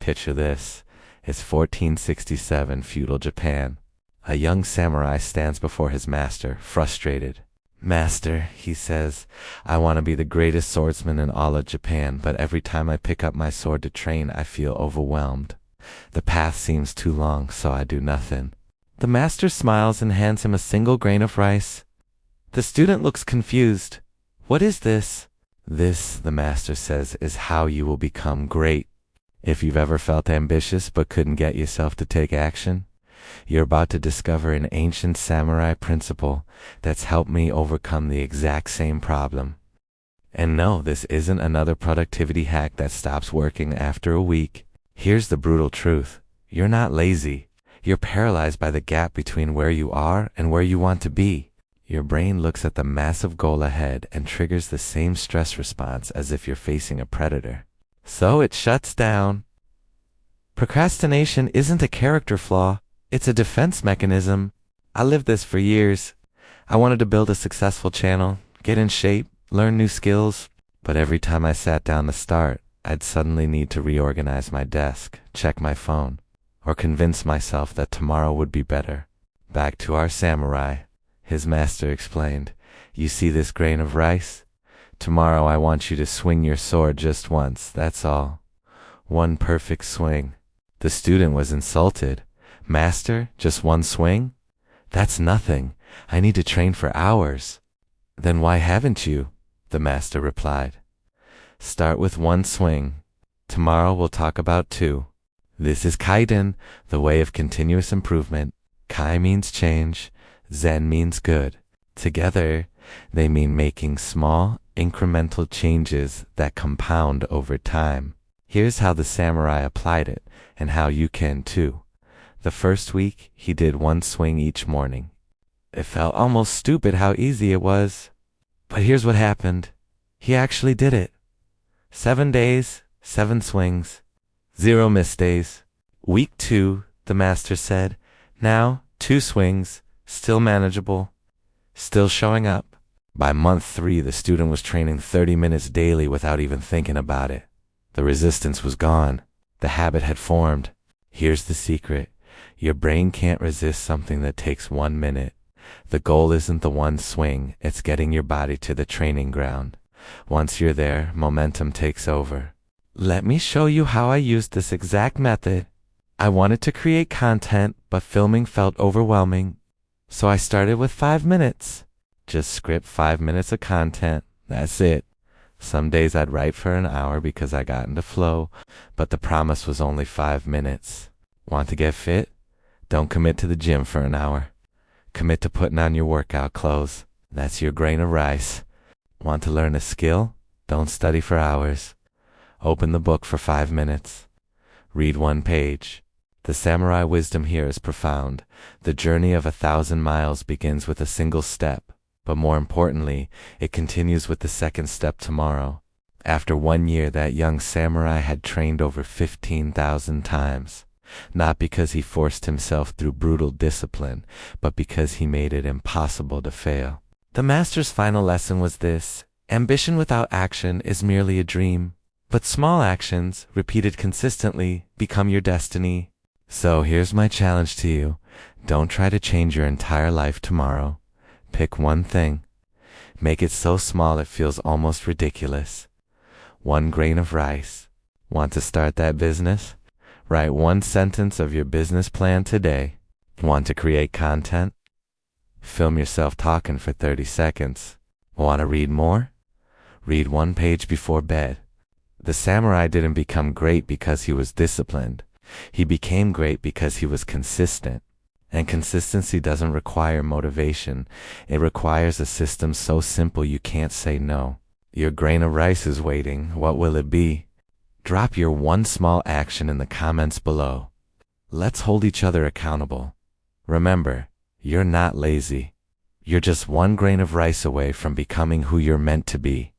Picture this. It's 1467, feudal Japan. A young samurai stands before his master, frustrated. "Master," he says, "I want to be the greatest swordsman in all of Japan, but every time I pick up my sword to train, I feel overwhelmed. The path seems too long, so I do nothing." The master smiles and hands him a single grain of rice. The student looks confused. "What is this?" "This," the master says, "is how you will become great." If you've ever felt ambitious but couldn't get yourself to take action, you're about to discover an ancient samurai principle that's helped me overcome the exact same problem. And no, this isn't another productivity hack that stops working after a week. Here's the brutal truth. You're not lazy. You're paralyzed by the gap between where you are and where you want to be. Your brain looks at the massive goal ahead and triggers the same stress response as if you're facing a predator. So it shuts down. Procrastination isn't a character flaw. It's a defense mechanism. I lived this for years. I wanted to build a successful channel, get in shape, learn new skills. But every time I sat down to start, I'd suddenly need to reorganize my desk, check my phone, or convince myself that tomorrow would be better. "Back to our samurai," his master explained. "You see this grain of rice? Tomorrow I want you to swing your sword just once, that's all. One perfect swing." The student was insulted. "Master, just one swing? That's nothing. I need to train for hours." "Then why haven't you?" the master replied. "Start with one swing. Tomorrow we'll talk about two." This is Kaizen, the way of continuous improvement. Kai means change. Zen means good. Together, they mean making small, incremental changes that compound over time. Here's how the samurai applied it, and how you can too. The first week, he did one swing each morning. It felt almost stupid how easy it was. But here's what happened. He actually did it. 7 days, 7 swings. 0 missed days. Week 2, the master said, now 2 swings, still manageable, still showing up. By month 3, the student was training 30 minutes daily without even thinking about it. The resistance was gone. The habit had formed. Here's the secret. Your brain can't resist something that takes 1 minute. The goal isn't the one swing, it's getting your body to the training ground. Once you're there, momentum takes over. Let me show you how I used this exact method. I wanted to create content, but filming felt overwhelming. So I started with 5 minutes. Just script 5 minutes of content. That's it. Some days I'd write for an hour because I got into flow, but the promise was only 5 minutes. Want to get fit? Don't commit to the gym for an hour. Commit to putting on your workout clothes. That's your grain of rice. Want to learn a skill? Don't study for hours. Open the book for 5 minutes. Read 1 page. The samurai wisdom here is profound. The journey of 1,000 miles begins with a single step, but more importantly, it continues with the second step tomorrow. After 1 year, that young samurai had trained over 15,000 times. Not because he forced himself through brutal discipline, but because he made it impossible to fail. The master's final lesson was this: ambition without action is merely a dream, but small actions, repeated consistently, become your destiny. So here's my challenge to you. Don't try to change your entire life tomorrow. Pick one thing. Make it so small it feels almost ridiculous. 1 grain of rice. Want to start that business? Write 1 sentence of your business plan today. Want to create content? Film yourself talking for 30 seconds. Want to read more? Read 1 page before bed. The samurai didn't become great because he was disciplined. He became great because he was consistent. And consistency doesn't require motivation. It requires a system so simple you can't say no. Your grain of rice is waiting. What will it be? Drop your 1 small action in the comments below. Let's hold each other accountable. Remember, you're not lazy. You're just 1 grain of rice away from becoming who you're meant to be.